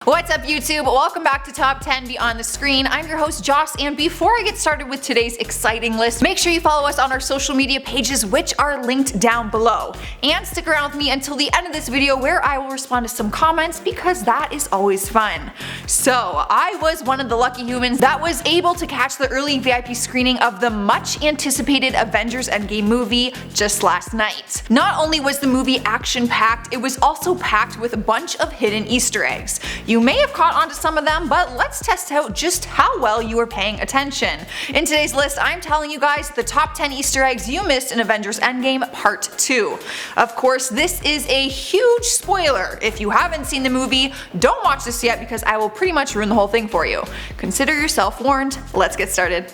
What's up YouTube? Welcome back to Top 10 Beyond the Screen. I'm your host Joss, and before I get started with today's exciting list, make sure you follow us on our social media pages, which are linked down below. And stick around with me until the end of this video where I will respond to some comments because that is always fun. So I was one of the lucky humans that was able to catch the early VIP screening of the much anticipated Avengers Endgame movie just last night. Not only was the movie action-packed, it was also packed with a bunch of hidden Easter eggs. You may have caught on to some of them, but let's test out just how well you are paying attention. In today's list, I'm telling you guys the top 10 Easter eggs you missed in Avengers Endgame Part 2. Of course, this is a huge spoiler. If you haven't seen the movie, don't watch this yet because I will pretty much ruin the whole thing for you. Consider yourself warned. Let's get started.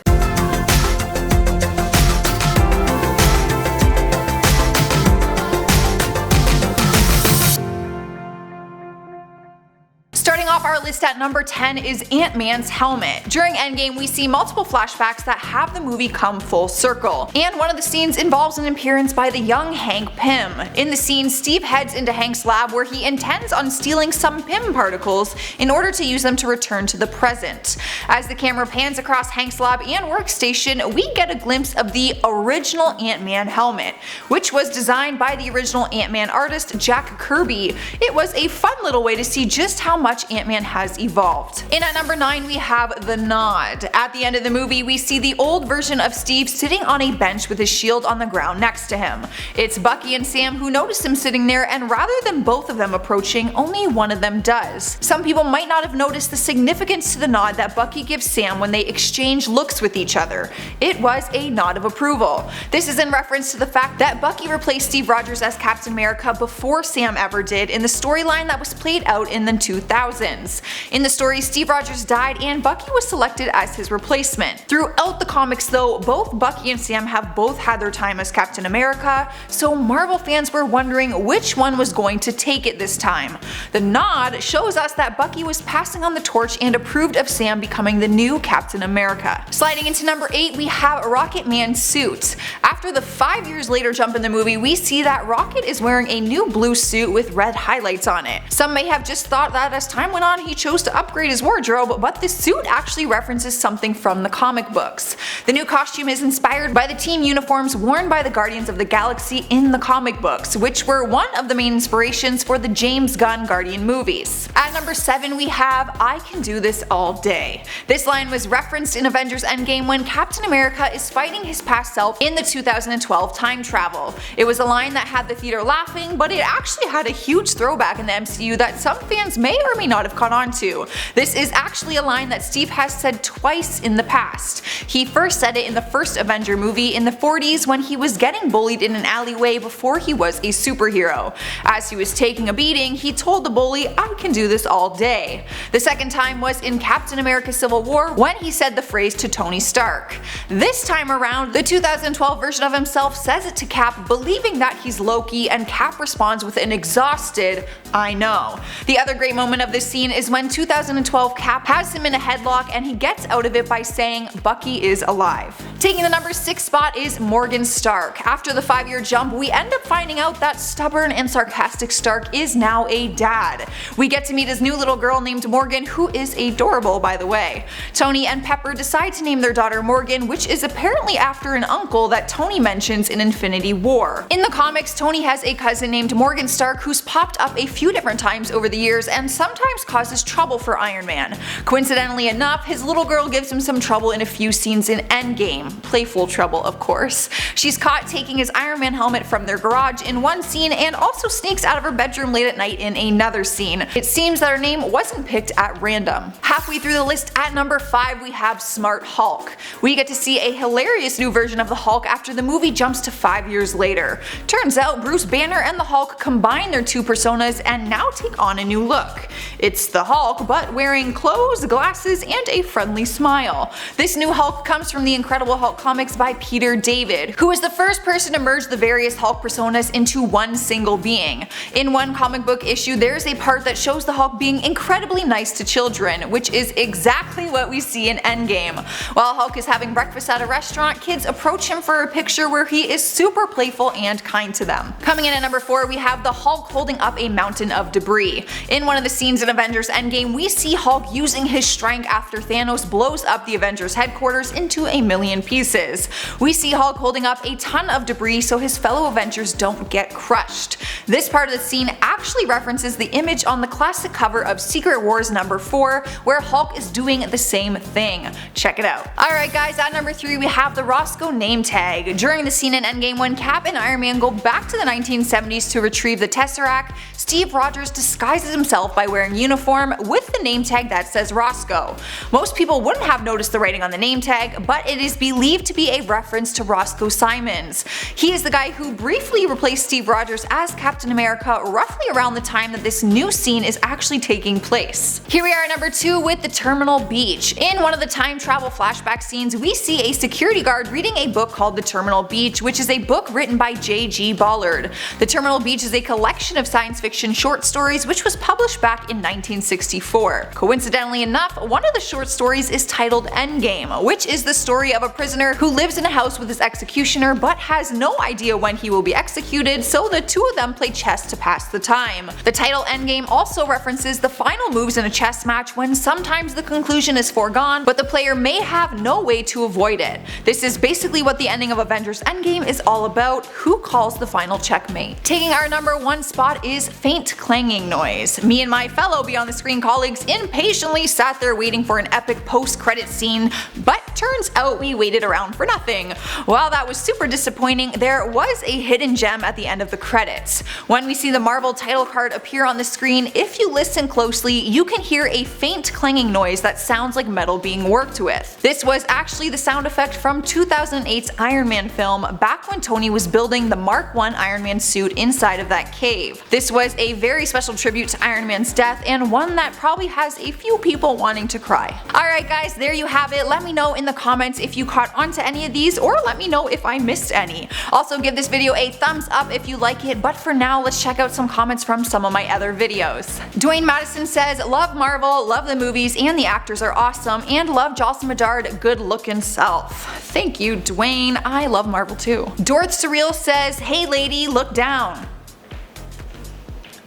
Starting off our list at number 10 is Ant-Man's helmet. During Endgame, we see multiple flashbacks that have the movie come full circle, and one of the scenes involves an appearance by the young Hank Pym. In the scene, Steve heads into Hank's lab where he intends on stealing some Pym particles in order to use them to return to the present. As the camera pans across Hank's lab and workstation, we get a glimpse of the original Ant-Man helmet, which was designed by the original Ant-Man artist Jack Kirby. It was a fun little way to see just how much Ant-Man has evolved. In at number 9 we have the Nod. At the end of the movie we see the old version of Steve sitting on a bench with his shield on the ground next to him. It's Bucky and Sam who notice him sitting there, and rather than both of them approaching, only one of them does. Some people might not have noticed the significance to the nod that Bucky gives Sam when they exchange looks with each other. It was a nod of approval. This is in reference to the fact that Bucky replaced Steve Rogers as Captain America before Sam ever did in the storyline that was played out in the 2000s. In the story, Steve Rogers died and Bucky was selected as his replacement. Throughout the comics though, both Bucky and Sam have both had their time as Captain America, so Marvel fans were wondering which one was going to take it this time. The nod shows us that Bucky was passing on the torch and approved of Sam becoming the new Captain America. Sliding into number 8 we have Rocket Man's suit. After the 5 years later jump in the movie, we see that Rocket is wearing a new blue suit with red highlights on it. Some may have just thought that as time went on he chose to upgrade his wardrobe, but the suit actually references something from the comic books. The new costume is inspired by the team uniforms worn by the Guardians of the Galaxy in the comic books, which were one of the main inspirations for the James Gunn Guardian movies. At number 7 we have I Can Do This All Day. This line was referenced in Avengers Endgame when Captain America is fighting his past self in the 2012 time travel. It was a line that had the theater laughing, but it actually had a huge throwback in the MCU that some fans may or may not have caught on to. This is actually a line that Steve has said twice in the past. He first said it in the first Avenger movie in the 40s when he was getting bullied in an alleyway before he was a superhero. As he was taking a beating, he told the bully, "I can do this all day." The second time was in Captain America Civil War when he said the phrase to Tony Stark. This time around, the 2012 version of himself says it to Cap, believing that he's Loki, and Cap responds with an exhausted, "I know." The other great moment of this scene is when 2012 Cap has him in a headlock and he gets out of it by saying Bucky is alive. Taking the number 6 spot is Morgan Stark. After the 5-year jump, we end up finding out that stubborn and sarcastic Stark is now a dad. We get to meet his new little girl named Morgan, who is adorable by the way. Tony and Pepper decide to name their daughter Morgan, which is apparently after an uncle that Tony mentions in Infinity War. In the comics, Tony has a cousin named Morgan Stark who's popped up a few different times over the years and sometimes causes trouble for Iron Man. Coincidentally enough, his little girl gives him some trouble in a few scenes in Endgame. Playful trouble, of course. She's caught taking his Iron Man helmet from their garage in one scene and also sneaks out of her bedroom late at night in another scene. It seems that her name wasn't picked at random. Halfway through the list at number 5 we have Smart Hulk. We get to see a hilarious new version of the Hulk after the movie jumps to 5 years later. Turns out Bruce Banner and the Hulk combine their two personas and now take on a new look. It's the Hulk, but wearing clothes, glasses, and a friendly smile. This new Hulk comes from the Incredible Hulk comics by Peter David, who is the first person to merge the various Hulk personas into one single being. In one comic book issue, there's a part that shows the Hulk being incredibly nice to children, which is exactly what we see in Endgame. While Hulk is having breakfast at a restaurant, kids approach him for a picture where he is super playful and kind to them. Coming in at number 4, we have the Hulk holding up a mountain mountain of debris. In one of the scenes in Avengers Endgame, we see Hulk using his strength after Thanos blows up the Avengers headquarters into a million pieces. We see Hulk holding up a ton of debris so his fellow Avengers don't get crushed. This part of the scene actually references the image on the classic cover of Secret Wars number 4, where Hulk is doing the same thing. Check it out. Alright guys, at number 3 we have the Roscoe name tag. During the scene in Endgame when Cap and Iron Man go back to the 1970s to retrieve the Tesseract, Steve Rogers disguises himself by wearing uniform with the name tag that says Roscoe. Most people wouldn't have noticed the writing on the name tag, but it is believed to be a reference to Roscoe Simons. He is the guy who briefly replaced Steve Rogers as Captain America roughly around the time that this new scene is actually taking place. Here we are at number 2 with the Terminal Beach. In one of the time travel flashback scenes, we see a security guard reading a book called The Terminal Beach, which is a book written by J.G. Ballard. The Terminal Beach is a collection of science fiction short stories which was published back in 1964. Coincidentally enough, one of the short stories is titled Endgame, which is the story of a prisoner who lives in a house with his executioner but has no idea when he will be executed, so the two of them play chess to pass the time. The title Endgame also references the final moves in a chess match when sometimes the conclusion is foregone, but the player may have no way to avoid it. This is basically what the ending of Avengers Endgame is all about: who calls the final checkmate. Taking our number 1 spot is faint clanging noise. Me and my fellow Beyond the Screen colleagues impatiently sat there waiting for an epic post-credit scene, but turns out we waited around for nothing. While that was super disappointing, there was a hidden gem at the end of the credits. When we see the Marvel title card appear on the screen, if you listen closely, you can hear a faint clanging noise that sounds like metal being worked with. This was actually the sound effect from 2008's Iron Man film, back when Tony was building the Mark I Iron Man suit inside of that cave. This was a very special tribute to Iron Man's death, and one that probably has a few people wanting to cry. Alright guys, there you have it. Let me know in the comments if you caught on to any of these, or let me know if I missed any. Also give this video a thumbs up if you like it, but for now let's check out some comments from some of my other videos. Dwayne Madison says, love Marvel, love the movies and the actors are awesome, and love Jocelyn Medard, good looking self. Thank you Dwayne, I love Marvel too. Dorth Surreal says, hey lady, look down.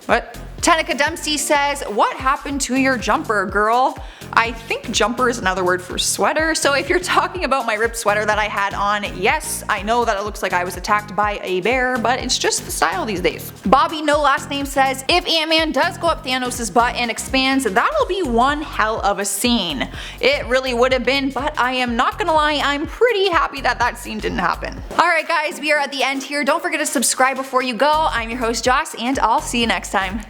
What? Tanika Dempsey says, what happened to your jumper, girl? I think jumper is another word for sweater, so if you're talking about my ripped sweater that I had on, yes, I know that it looks like I was attacked by a bear, but it's just the style these days. Bobby No Last Name says, if Ant-Man does go up Thanos' butt and expands, that'll be one hell of a scene. It really would have been, but I am not gonna lie, I'm pretty happy that that scene didn't happen. Alright guys, we are at the end here. Don't forget to subscribe before you go. I'm your host Joss, and I'll see you next time.